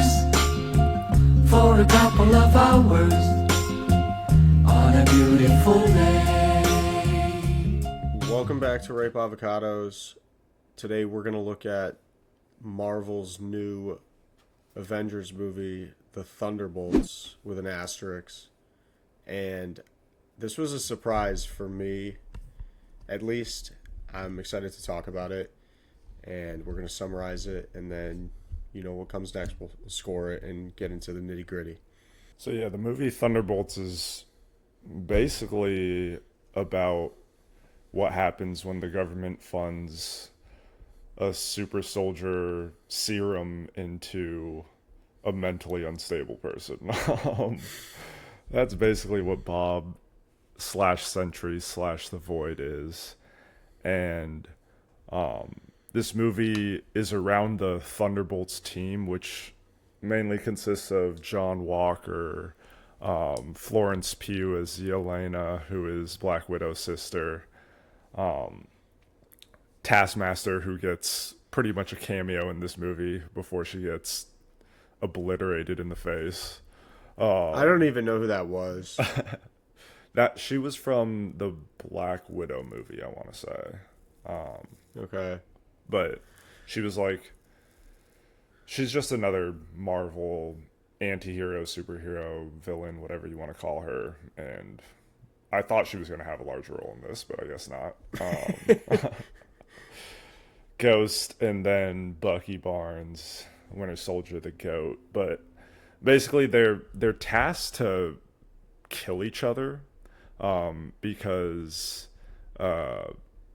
us for a couple of hours on a beautiful day. Welcome back to Rape Avocados. Today we're going to look at Marvel's new Avengers movie, The Thunderbolts, with an asterisk. And this was a surprise for me. At least I'm excited to talk about it. And we're going to summarize it. And then, you know, what comes next, we'll score it and get into the nitty gritty. So yeah, the movie Thunderbolts is basically about what happens when the government funds a super soldier serum into a mentally unstable person. That's basically what Bob / Sentry / The Void is. And this movie is around the Thunderbolts team, which mainly consists of John Walker, Florence Pugh as Yelena, who is Black Widow's sister, Taskmaster, who gets pretty much a cameo in this movie before she gets obliterated in the face. I don't even know who that was. That she was from the Black Widow movie, I want to say. Okay. But she was like, she's just another Marvel anti-hero, superhero, villain, whatever you want to call her. And I thought she was going to have a large role in this, but I guess not. Ghost, and then Bucky Barnes, Winter Soldier, the Goat. But basically they're tasked to kill each other because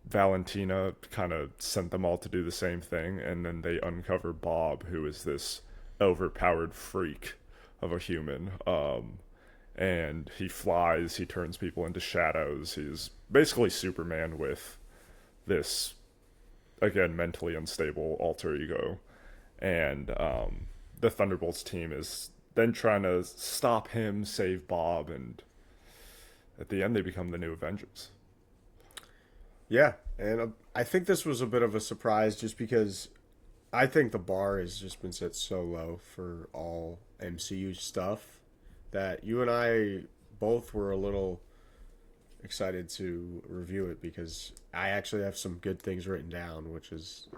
Valentina kind of sent them all to do the same thing, and then they uncover Bob, who is this overpowered freak of a human. And he flies, he turns people into shadows. He's basically Superman with this, again, mentally unstable alter ego. And the Thunderbolts team is then trying to stop him, save Bob, and at the end they become the new Avengers. Yeah, and I think this was a bit of a surprise just because I think the bar has just been set so low for all MCU stuff that you and I both were a little excited to review it because I actually have some good things written down, which is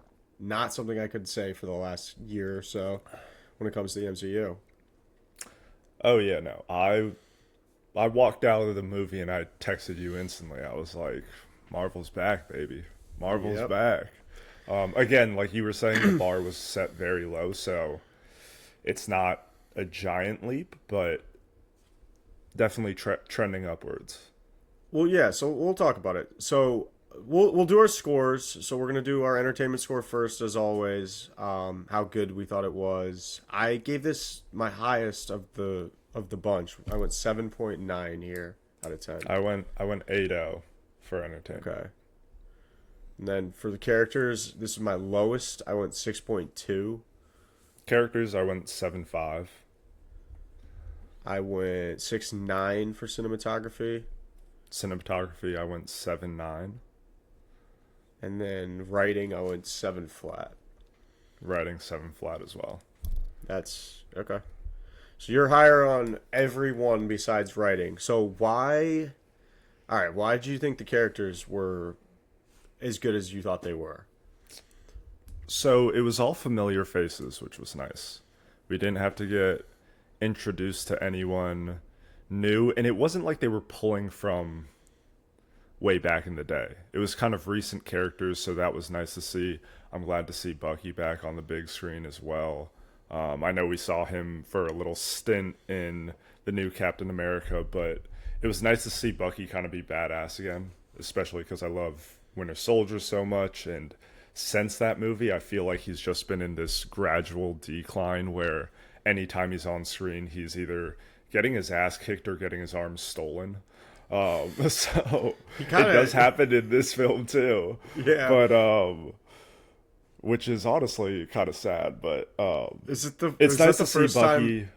not something I could say for the last year or so when it comes to the MCU. Oh yeah, no. I walked out of the movie and I texted you instantly. I was like, Marvel's back, baby. Marvel's back. Again, like you were saying, the bar was set very low, so it's not a giant leap, but definitely trending upwards. Well, yeah, so we'll talk about it. So we'll do our scores. So we're gonna do our entertainment score first, as always. How good we thought it was. I gave this my highest of the bunch. I went 7.9 here out of 10. I went 8.0 for entertainment. Okay. And then for the characters, this is my lowest. I went 6.2. Characters, I went 7.5. I went 6.9 for cinematography. Cinematography, I went 7.9. And then writing, I went 7 flat. Writing 7 flat as well. That's okay. So you're higher on every one besides writing. So why? All right, why did you think the characters were as good as you thought they were? So it was all familiar faces, which was nice. We didn't have to get introduced to anyone new, and it wasn't like they were pulling from way back in the day. It was kind of recent characters, so that was nice to see. I'm glad to see Bucky back on the big screen as well. I know we saw him for a little stint in the new Captain America, but it was nice to see Bucky kind of be badass again, especially because I love Winter Soldier so much, and since that movie, I feel like he's just been in this gradual decline where anytime he's on screen, he's either getting his ass kicked or getting his arms stolen. So it does happen in this film too. Yeah. But which is honestly kind of sad, but it's nice to see Bucky.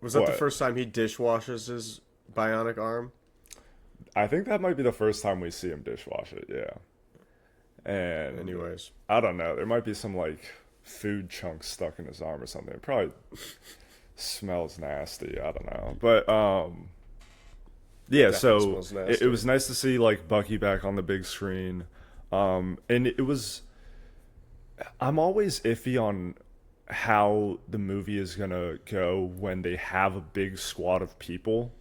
Was that the first time he dishwashes his bionic arm? I think that might be the first time we see him dishwash it, yeah. And anyways, I don't know. There might be some like food chunks stuck in his arm or something. It probably smells nasty. I don't know, but yeah. Definitely So smells nasty. it was nice to see like Bucky back on the big screen, and it was. I'm always iffy on how the movie is gonna go when they have a big squad of people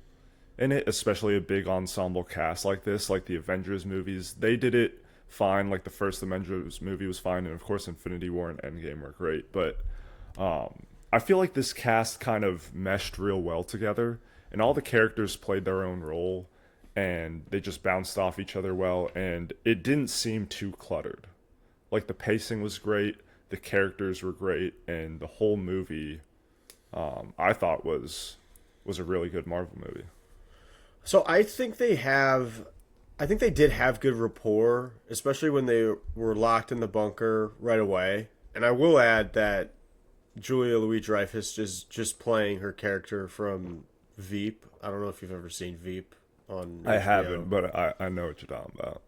in it, especially a big ensemble cast like this, like the Avengers movies. They did it fine. Like the first Avengers movie was fine, and of course Infinity War and Endgame were great. But I feel like this cast kind of meshed real well together, and all the characters played their own role, and they just bounced off each other well, and it didn't seem too cluttered. Like the pacing was great, the characters were great, and the whole movie, I thought was a really good Marvel movie. So I think they did have good rapport, especially when they were locked in the bunker right away. And I will add that Julia Louis-Dreyfus is just playing her character from Veep. I don't know if you've ever seen Veep on I HBO. haven't, but I know what you're talking about.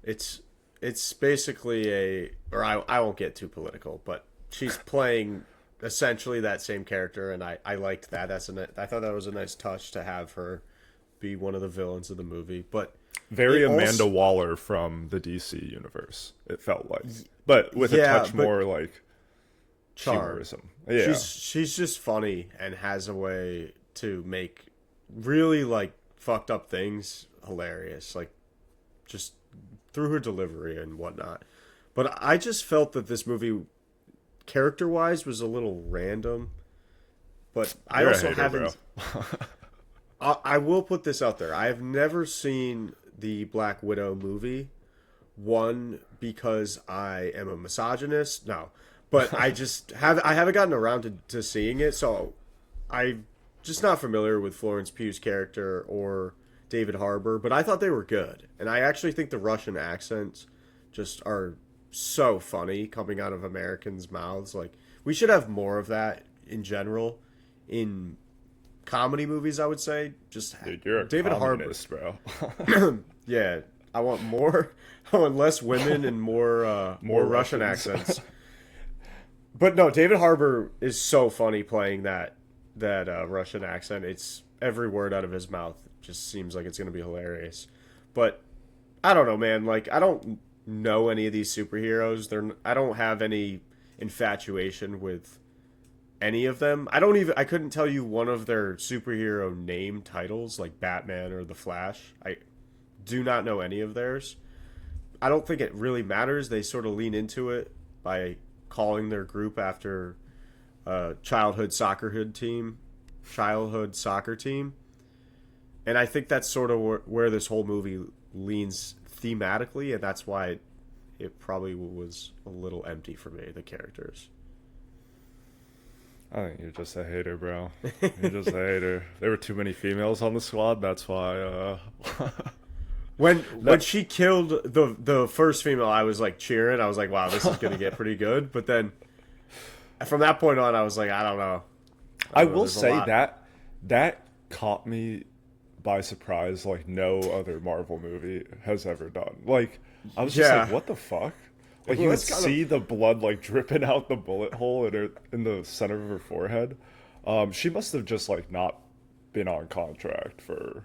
It's basically I won't get too political, but she's playing essentially that same character, and I liked that. I thought that was a nice touch to have her be one of the villains of the movie. But Very it Amanda also- Waller from the DC universe, it felt like. But with a touch more like charm. humorism. Yeah. She's just funny and has a way to make really like fucked up things hilarious, like just through her delivery and whatnot. But I just felt that this movie, character wise, was a little random. But I You're a also hater, haven't. bro. I will put this out there. I have never seen the Black Widow movie. One, because I am a misogynist. No, but I haven't gotten around to seeing it, so I'm just not familiar with Florence Pugh's character or David Harbour. But I thought they were good, and I actually think the Russian accents just are so funny coming out of Americans' mouths. Like, we should have more of that in general in comedy movies, I would say. Just Dude, you're a David Harbour. communist, bro. Yeah, I want more. I want less women and more Russian Russians. accents. But no, David Harbour is so funny playing that Russian accent. It's every word out of his mouth just seems like it's going to be hilarious. But I don't know, man. Like, I don't know any of these superheroes. I don't have any infatuation with any of them. I couldn't tell you one of their superhero name titles, like Batman or The Flash. I do not know any of theirs. I don't think it really matters. They sort of lean into it by calling their group after a childhood soccer team. And I think that's sort of where this whole movie leans thematically, and that's why it probably was a little empty for me, the characters. I think you're just a hater, bro. You're just a hater. There were too many females on the squad. That's why. When she killed the first female, I was like cheering. I was like, wow, this is gonna get pretty good. But then from that point on, I was like, I don't know. I will There's a say lot. that caught me by surprise, like no other Marvel movie has ever done. Like, I was just Yeah. like, what the fuck? Like, Well, you could that's kinda- see the blood like dripping out the bullet hole in the center of her forehead. She must have just like not been on contract for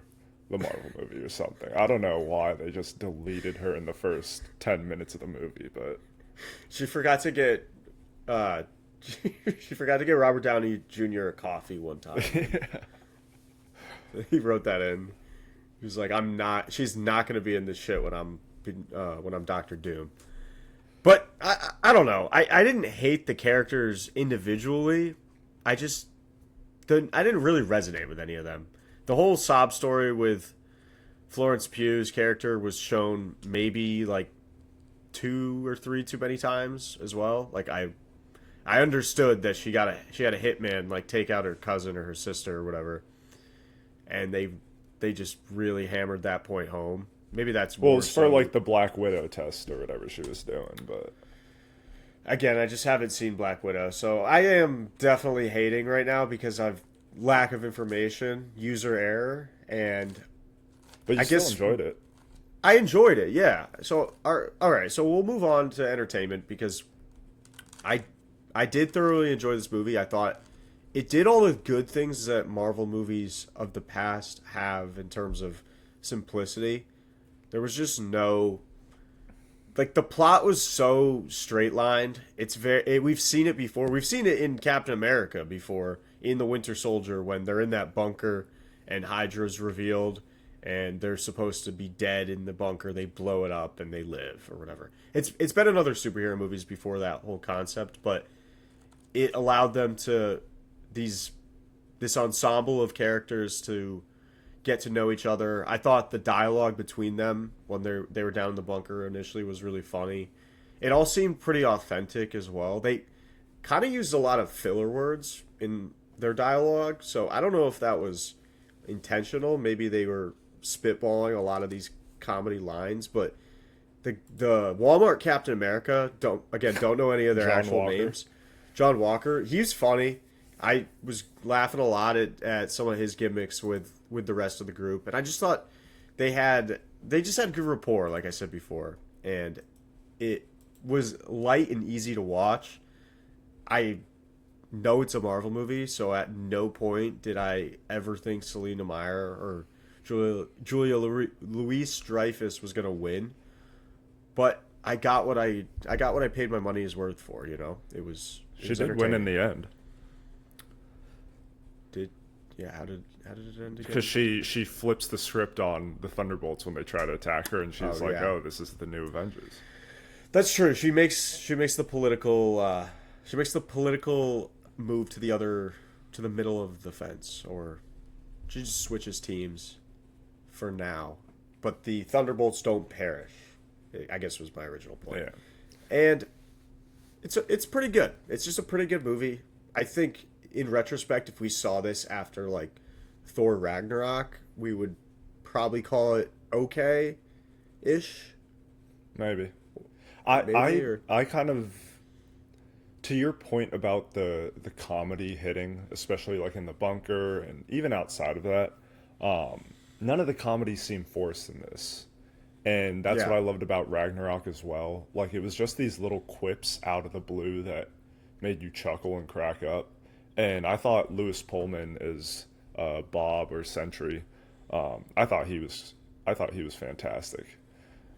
the Marvel movie or something. I don't know why they just deleted her in the first 10 minutes of the movie, but She forgot to get she forgot to get Robert Downey Jr. a coffee one time. He wrote that in. He was like, she's not going to be in this shit when I'm Doctor Doom. But I don't know. I didn't hate the characters individually. I didn't really resonate with any of them. The whole sob story with Florence Pugh's character was shown maybe like 2 or 3 too many times as well. Like, I understood that she had a hitman like take out her cousin or her sister or whatever, and they just really hammered that point home. Maybe that's well, more it's for so- like the Black Widow test or whatever she was doing, but Again, I just haven't seen Black Widow, so I am definitely hating right now because I've lack of information, user error, and you I still guess- enjoyed it. I enjoyed it. Yeah. So all right, so we'll move on to entertainment because I I did thoroughly enjoy this movie. I thought it did all the good things that Marvel movies of the past have in terms of simplicity. There was just no, like, the plot was so straight lined. We've seen it before. We've seen it in Captain America before, in the Winter Soldier, when they're in that bunker and Hydra's revealed and they're supposed to be dead in the bunker. They blow it up and they live or whatever. It's been in other superhero movies before that whole concept, but it allowed them to this ensemble of characters to get to know each other. I thought the dialogue between them when they were down in the bunker initially was really funny. It all seemed pretty authentic as well. They kind of used a lot of filler words in their dialogue, so I don't know if that was intentional. Maybe they were spitballing a lot of these comedy lines, but the Walmart Captain America, don't know any of their actual names. John Walker, he's funny. I was laughing a lot at some of his gimmicks with the rest of the group, and I just thought they just had good rapport, like I said before, and it was light and easy to watch. I know it's a Marvel movie, so at no point did I ever think Selena Meyer or Julia Louis-Dreyfus was gonna win, but I got what I paid my money's worth for. You know, she did win in the end. How did it end again? Because she flips the script on the Thunderbolts when they try to attack her, and she's "Oh, this is the new Avengers." That's true. She makes the political move to the middle of the fence, or she just switches teams for now. But the Thunderbolts don't perish, I guess was my original point. Yeah. And it's pretty good. It's just a pretty good movie. I think in retrospect, if we saw this after like Thor Ragnarok, we would probably call it okay-ish. Maybe. I kind of, to your point about the comedy hitting, especially like in the bunker and even outside of that, none of the comedy seemed forced in this. And that's what I loved about Ragnarok as well. Like, it was just these little quips out of the blue that made you chuckle and crack up. And I thought Lewis Pullman is Bob or Sentry. I thought he was fantastic.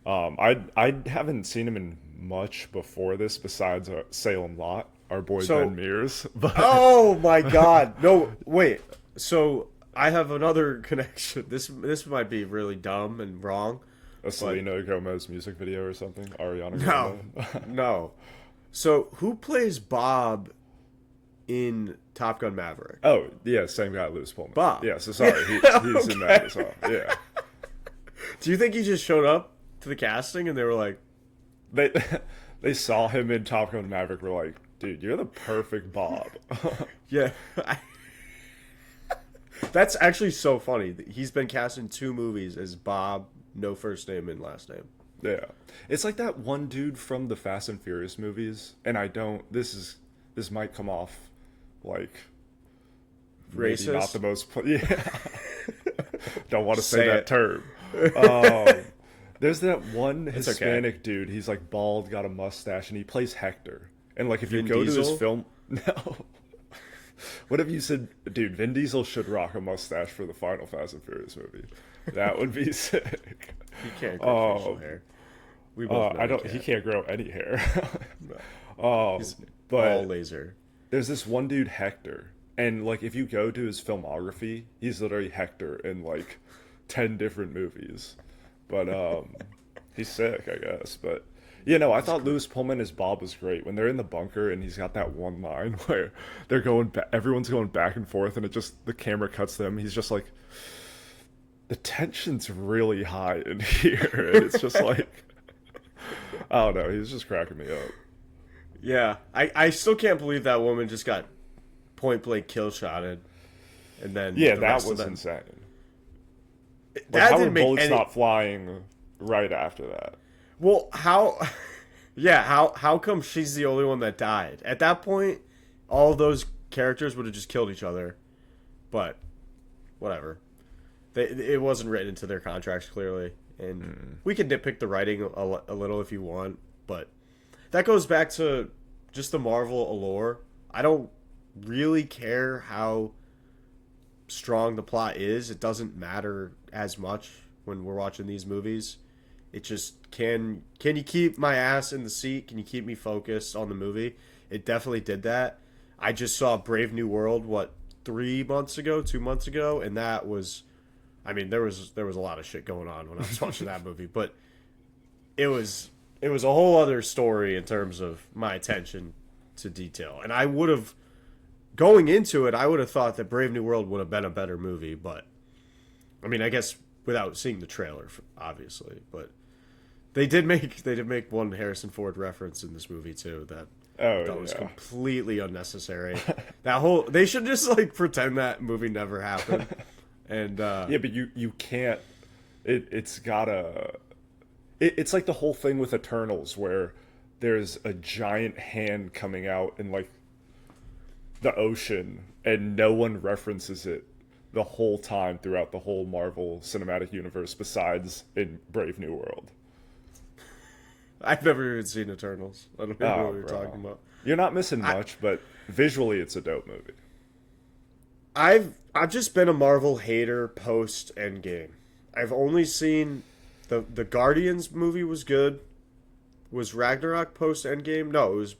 I haven't seen him in much before this besides Salem Lot, our boy Ben Mears. But... Oh my God! No, wait. So I have another connection. This might be really dumb and wrong. A Selena Gomez music video or something? Ariana Grande? No. So who plays Bob in Top Gun Maverick? Oh, yeah, same guy, Lewis Pullman. Bob. Yeah, so sorry, he's in that as well. Yeah. Do you think he just showed up to the casting and they were like... They saw him in Top Gun Maverick, were like, dude, you're the perfect Bob. Yeah. That's actually so funny. He's been cast in 2 movies as Bob, no first name and last name. Yeah. It's like that one dude from the Fast and Furious movies, and this might come off like racist. Maybe not the most don't want to say that it. term. There's that one Hispanic dude. He's like bald, got a mustache, and he plays Hector. And like if you go to his film, no. What if you said, dude, Vin Diesel should rock a mustache for the final Fast and Furious movie? That would be sick. He can't grow facial hair. We both know He can't grow any hair. He's but all laser. There's this one dude, Hector, and like if you go to his filmography, he's literally Hector in like 10 different movies. But he's sick, I guess. But I thought Lewis Pullman as Bob was great when they're in the bunker and he's got that one line where they're everyone's going back and forth, and the camera cuts them. He's just like, the tension's really high in here, and it's just like, I don't know. He's just cracking me up. Yeah, I still can't believe that woman just got point blank kill shotted, and then that was insane. That how didn't are bullets not flying right after that? Well, how? Yeah, how come she's the only one that died? At that point, all those characters would have just killed each other. But whatever, it wasn't written into their contracts clearly, and we can nitpick the writing a little if you want, but that goes back to just the Marvel allure. I don't really care how strong the plot is. It doesn't matter as much when we're watching these movies. It just can you keep my ass in the seat? Can you keep me focused on the movie? It definitely did that. I just saw Brave New World 2 months ago, and that was, I mean, there was a lot of shit going on when I was watching that movie, but it was a whole other story in terms of my attention to detail. And I would have, going into it, I would have thought that Brave New World would have been a better movie, but I mean, I guess without seeing the trailer, obviously, but they did make one Harrison Ford reference in this movie too that was completely unnecessary. They should just like pretend that movie never happened. And yeah, but you can't. It's like the whole thing with Eternals, where there's a giant hand coming out in like the ocean, and no one references it the whole time throughout the whole Marvel Cinematic Universe, besides in Brave New World. I've never even seen Eternals. I don't know what you're talking about. You're not missing much, but visually it's a dope movie. I've just been a Marvel hater post Endgame. I've only seen the Guardians movie was good. Was Ragnarok post Endgame? No, it was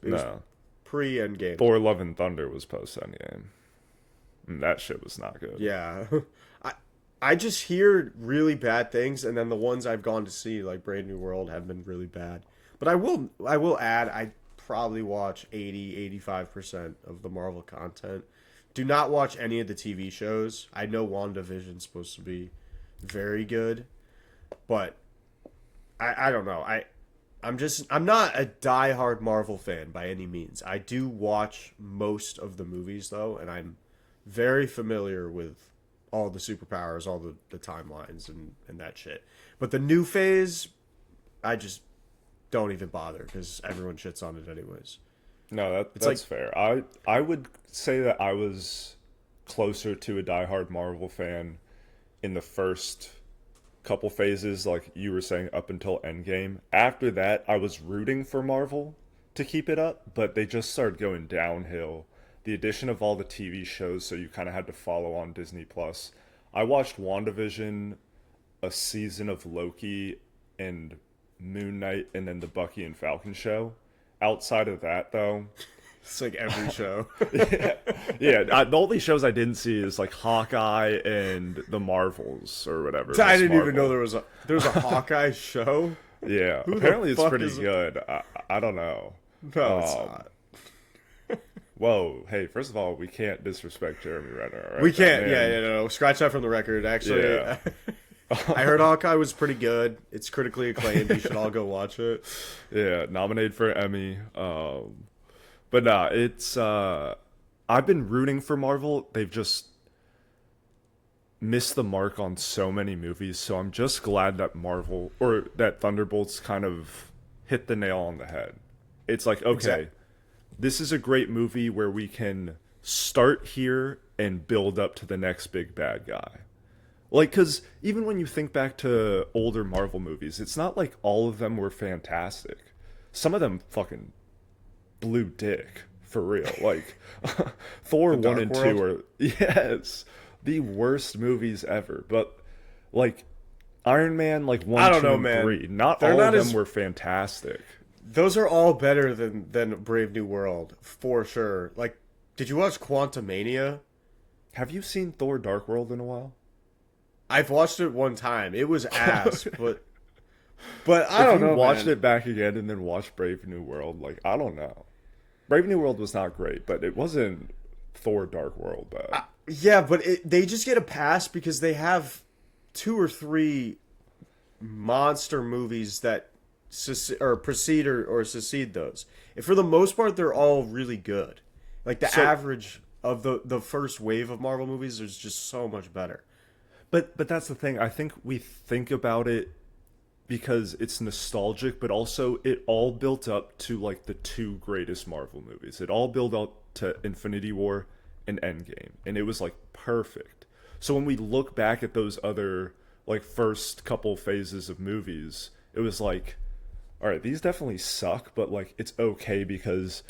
pre Endgame. Thor: Love and Thunder was post Endgame. And that shit was not good. Yeah. I just hear really bad things, and then the ones I've gone to see, like Brave New World, have been really bad. But I will add, I probably watch 85% of the Marvel content. Do not watch any of the TV shows. I know WandaVision's supposed to be very good, but I don't know. I'm not a diehard Marvel fan by any means. I do watch most of the movies though, and I'm very familiar with all the superpowers, all the timelines and that shit. But the new phase, I just don't even bother because everyone shits on it anyways. No, that's fair. I would say that I was closer to a diehard Marvel fan in the first couple phases, like you were saying, up until Endgame. After that, I was rooting for Marvel to keep it up, but they just started going downhill. The addition of all the TV shows, so you kind of had to follow on Disney Plus. I watched WandaVision, a season of Loki, and Moon Knight, and then the Bucky and Falcon show. Outside of that, though, it's like every show. yeah. The only shows I didn't see is like Hawkeye and the Marvels or whatever. I didn't even know there was a Hawkeye show. Yeah, apparently it's pretty good. I don't know. No, it's not. Whoa, hey, first of all, we can't disrespect Jeremy Renner. Right? We can't. No. Scratch that from the record. Actually, yeah. I heard Hawkeye was pretty good. It's critically acclaimed. You should all go watch it. Yeah, nominated for an Emmy. But nah, it's I've been rooting for Marvel. They've just missed the mark on so many movies, so I'm just glad that that Thunderbolts kind of hit the nail on the head. It's like, okay, exactly. This is a great movie where we can start here and build up to the next big bad guy. Like, because even when you think back to older Marvel movies, it's not like all of them were fantastic. Some of them fucking blew dick, for real. Like, Thor 1 and 2 are, yes, the worst movies ever. But, like, Iron Man, like, 1, 2, and 3, not all of them were fantastic. Those are all better than Brave New World, for sure. Like, did you watch Quantumania? Have you seen Thor Dark World in a while? I've watched it one time. It was ass, but I don't know. If you watched it back again and then watched Brave New World, like, I don't know. Brave New World was not great, but it wasn't Thor Dark World bad. Yeah, but they just get a pass because they have 2 or 3 monster movies that precede or succeed those. And for the most part, they're all really good. Like, the average of the first wave of Marvel movies is just so much better. But that's the thing. I think we think about it because it's nostalgic, but also it all built up to like the 2 greatest Marvel movies. It all built up to Infinity War and Endgame, and it was like perfect. So when we look back at those other like first couple phases of movies, it was like, all right, these definitely suck, but like it's okay because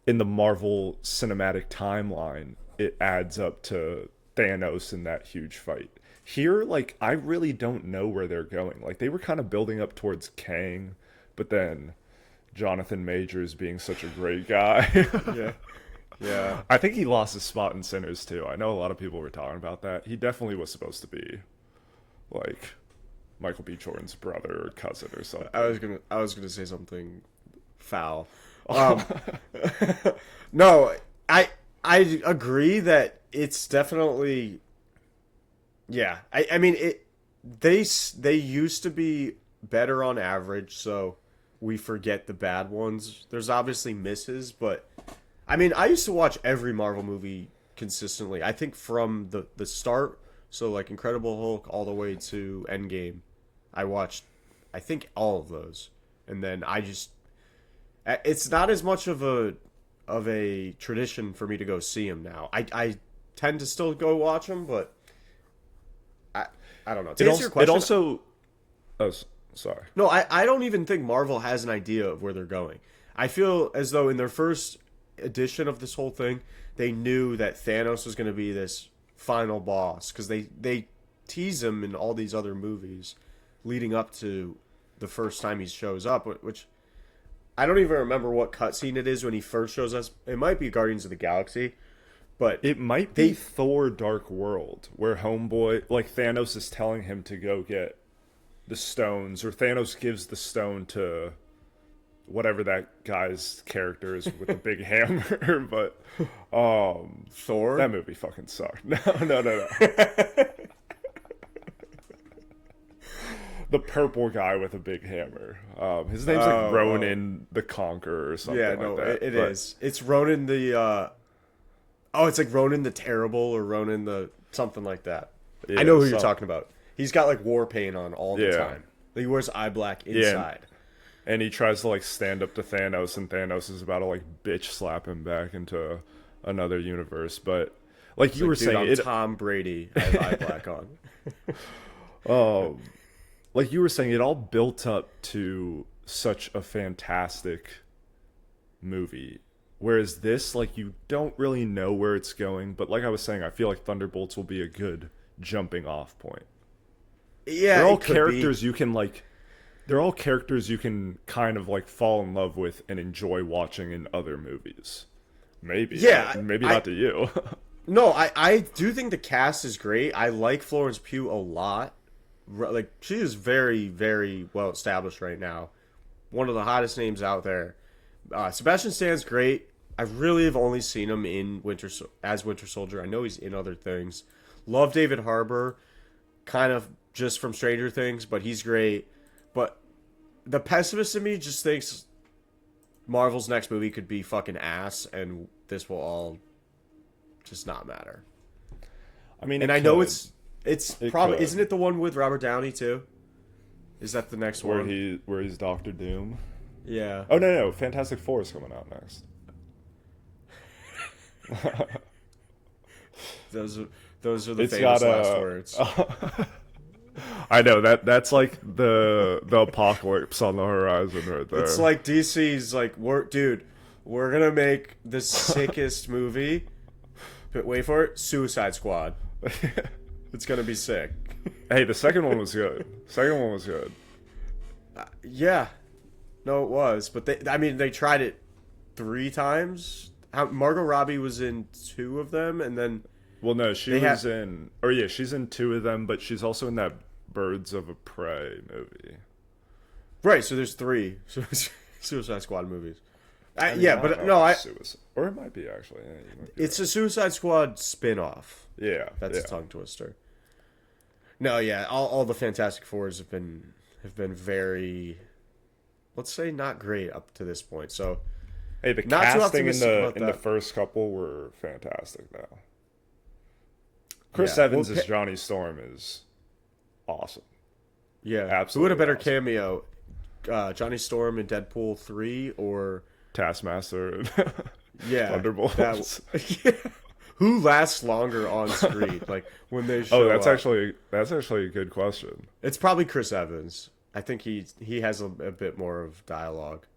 in the Marvel cinematic timeline, it adds up to Thanos in that huge fight. Here, like, I really don't know where they're going. Like, they were kind of building up towards Kang, but then Jonathan Majors being such a great guy. Yeah. Yeah. I think he lost his spot in Sinners too. I know a lot of people were talking about that. He definitely was supposed to be like Michael B. Jordan's brother or cousin or something. I was gonna say something foul. No, I agree that it's definitely. Yeah, I mean they used to be better on average, so we forget the bad ones. There's obviously misses, but I mean I used to watch every Marvel movie consistently. I think from the start, so like Incredible Hulk all the way to Endgame, I watched I think all of those, and then it's not as much of a tradition for me to go see them now. I tend to still go watch them, but I don't know. To answer your question, it also. Oh, sorry. No, I don't even think Marvel has an idea of where they're going. I feel as though in their first edition of this whole thing, they knew that Thanos was going to be this final boss because they tease him in all these other movies leading up to the first time he shows up, which I don't even remember what cutscene it is when he first shows us. It might be Guardians of the Galaxy, but it might be Thor: Dark World, where Homeboy, like Thanos, is telling him to go get the stones, or Thanos gives the stone to whatever that guy's character is with the big hammer. But Thor. That movie fucking sucked. No. The purple guy with a big hammer. His name's like Ronan the Conqueror or something like that. It is. It's Ronan the it's like Ronan the Terrible or Ronan the something like that. Yeah, I know who you're talking about. He's got like war paint on all the time. He wears eye black inside. And he tries to like stand up to Thanos, and Thanos is about to like bitch slap him back into another universe. But like you were saying, Tom Brady has eye black on. Like you were saying, it all built up to such a fantastic movie. Whereas this, like, you don't really know where it's going. But like I was saying, I feel like Thunderbolts will be a good jumping off point. Yeah, they're all characters you can like. They're all characters you can kind of like fall in love with and enjoy watching in other movies. Maybe, maybe not to you. No, I do think the cast is great. I like Florence Pugh a lot. Like, she is very, very well established right now. One of the hottest names out there. Sebastian Stan's great. I really have only seen him in Winter Soldier. I know he's in other things. Love David Harbour, kind of just from Stranger Things, but he's great. But the pessimist in me just thinks Marvel's next movie could be fucking ass, and this will all just not matter. I mean, and I know it's probably isn't it the one with Robert Downey too? Is that the next one? Where he's Doctor Doom? Yeah. Oh no, Fantastic Four is coming out next. Those are the famous last words. I know that's like the apocalypse on the horizon right there. It's like DC's like, we're gonna make the sickest movie. But wait for it, Suicide Squad. It's gonna be sick. Hey, the second one was good. Yeah, no, it was. But they tried it 3 times. Margot Robbie was in 2 of them, and then. Well, no, she's in 2 of them, but she's also in that Birds of a Prey movie. Right, so there's 3 Suicide Squad movies. Or it might be actually. Yeah, it's a Suicide Squad spin-off. Yeah, that's a tongue twister. No, yeah, all the Fantastic Fours have been very, let's say, not great up to this point. So, hey, the casting in the first couple were fantastic, though. Chris Evans as Johnny Storm is awesome. Yeah, absolutely. Who had a better cameo, Johnny Storm in Deadpool 3 or Taskmaster? And Thunderbolts. Who lasts longer on screen? Like when they show that's actually a good question. It's probably Chris Evans. I think he has a bit more of dialogue.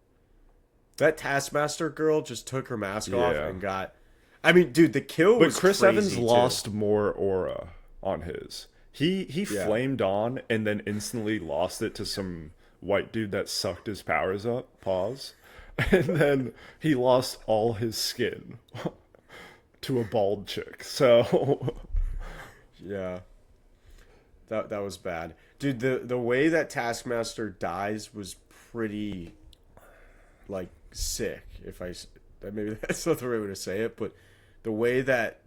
That Taskmaster girl just took her mask off Yeah. and got. I mean, dude, the kill But was Chris crazy, Evans too. lost more aura on his. He Yeah. flamed on and then instantly lost it to some white dude that sucked his powers up. Pause. And then he lost all his skin to a bald chick. So Yeah, that was bad, dude. The way that Taskmaster dies was pretty, like, sick. If maybe that's not the right way to say it, but the way that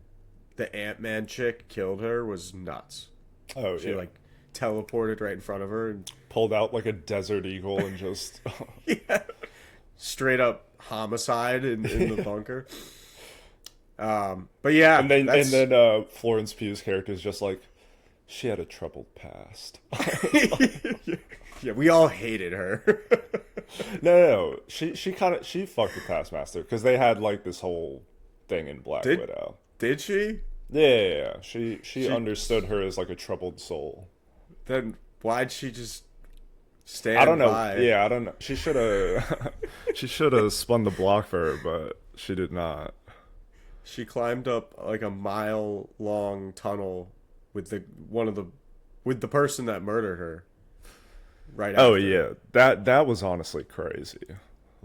the Ant-Man chick killed her was nuts. She like teleported right in front of her and pulled out like a desert eagle and just yeah, straight up homicide in the bunker. But yeah, and then Florence Pugh's character is just like, she had a troubled past. yeah, we all hated her. No. She fucked with Taskmaster because they had like this whole thing in Black Widow. Did she? Yeah. She understood her as like a troubled soul. Then why'd she just stand I don't know. by? Yeah, I don't know. She should have spun the block for her, but she did not. She climbed up like a mile-long tunnel with the person that murdered her. Right. Oh after. yeah, that was honestly crazy.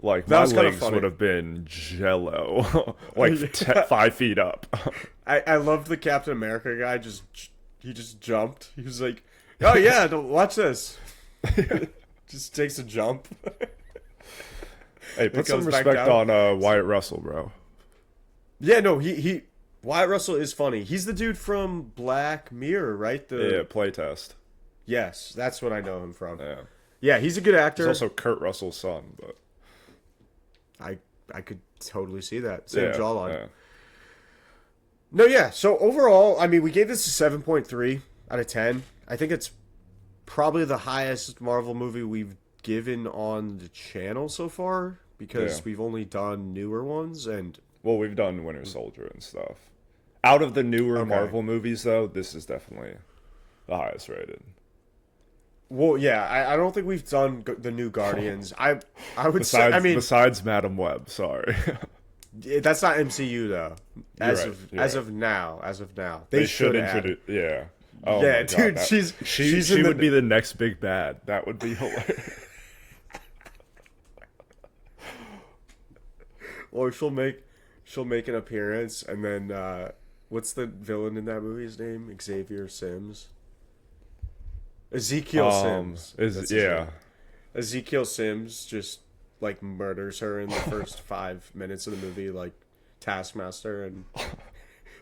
Like That my was kinda legs funny. would have been jello, like 5 feet up. I loved the Captain America guy. He just jumped. He was like, "Oh yeah, watch this." Just takes a jump. Hey, put some comes back respect down. on Wyatt Russell, bro. Yeah, no, he Wyatt Russell is funny. He's the dude from Black Mirror, right? Yeah, playtest. Yes, that's what I know him from. Yeah, Yeah, he's a good actor. he's also Kurt Russell's son, but I could totally see that. Same jawline. Yeah. No, yeah. So overall, I mean, we gave this a 7.3 out of 10. I think it's probably the highest Marvel movie we've given on the channel so far because we've only done newer ones and Well, we've done Winter Soldier and stuff. Out of the newer Marvel movies, though, this is definitely the highest rated. well, yeah, I don't think we've done the new Guardians. I would say, Besides, I mean, besides Madam Web, sorry. that's not MCU though. As right, of now, They should introduce, yeah. Oh Yeah, my God, dude, she would be the next big bad. That would be hilarious. Or she'll make an appearance, and then what's the villain in that movie's name? Xavier Sims. Ezekiel Sims. That's his name. Ezekiel Sims just like murders her in the first 5 minutes of the movie, like Taskmaster, and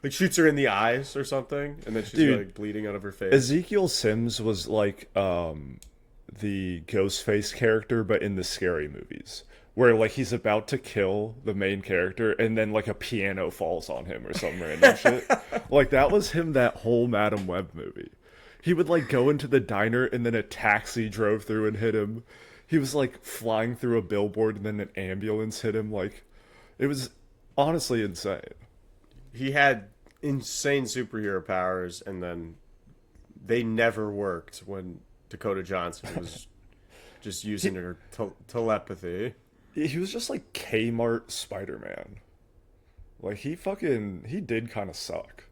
like shoots her in the eyes or something, and then she's like bleeding out of her face. Ezekiel Sims was like the Ghostface character, but in the Scary movies, where like he's about to kill the main character, and then like a piano falls on him or some random shit. Like that was him that whole Madam Web movie. He would like go into the diner, and then a taxi drove through and hit him. He was like flying through a billboard, and then an ambulance hit him. Like it was honestly insane. He had insane superhero powers, and then they never worked when Dakota Johnson was just using her telepathy. He was just like Kmart Spider-Man. Like he did kind of suck.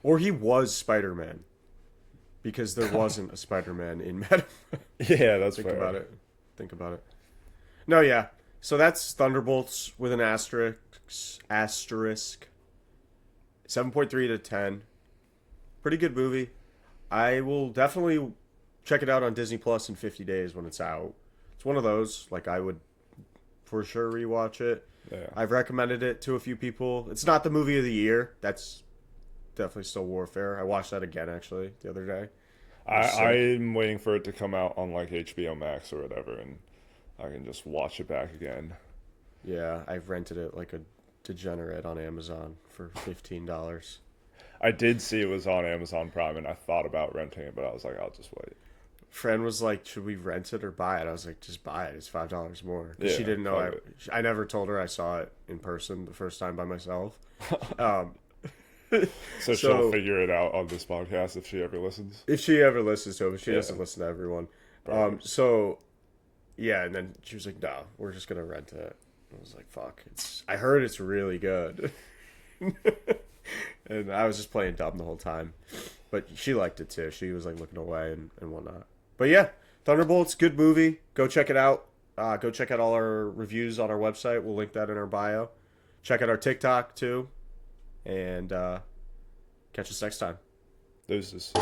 Or he was Spider-Man. Because there wasn't a Spider-Man in Madam. Yeah, that's Think fair. about it. Think about it. No, yeah. So that's Thunderbolts with an asterisk. 7.3 to 10. Pretty good movie. I will definitely check it out on Disney Plus in 50 days when it's out. It's one of those, like, I would for sure rewatch it. Yeah. I've recommended it to a few people. It's not the movie of the year. That's definitely still Warfare. I watched that again, actually, the other day. I'm waiting for it to come out on like HBO Max or whatever, and I can just watch it back again. Yeah, I've rented it like a degenerate on Amazon for $15. I did see it was on Amazon Prime, and I thought about renting it, but I was like, I'll just wait. Friend was like, should we rent it or buy it? I was like, just buy it. It's $5 more. Yeah, She didn't know. fuck it. I never told her I saw it in person the first time by myself. So she'll figure it out on this podcast if she ever listens. If she ever listens to it, but she doesn't listen to everyone. So, yeah, and then she was like, no, we're just going to rent it. I was like, fuck. I heard it's really good. And I was just playing dumb the whole time. But she liked it too. She was like looking away and whatnot. But yeah, Thunderbolts, good movie. Go check it out. Go check out all our reviews on our website. We'll link that in our bio. Check out our TikTok too. And catch us next time. Deuces.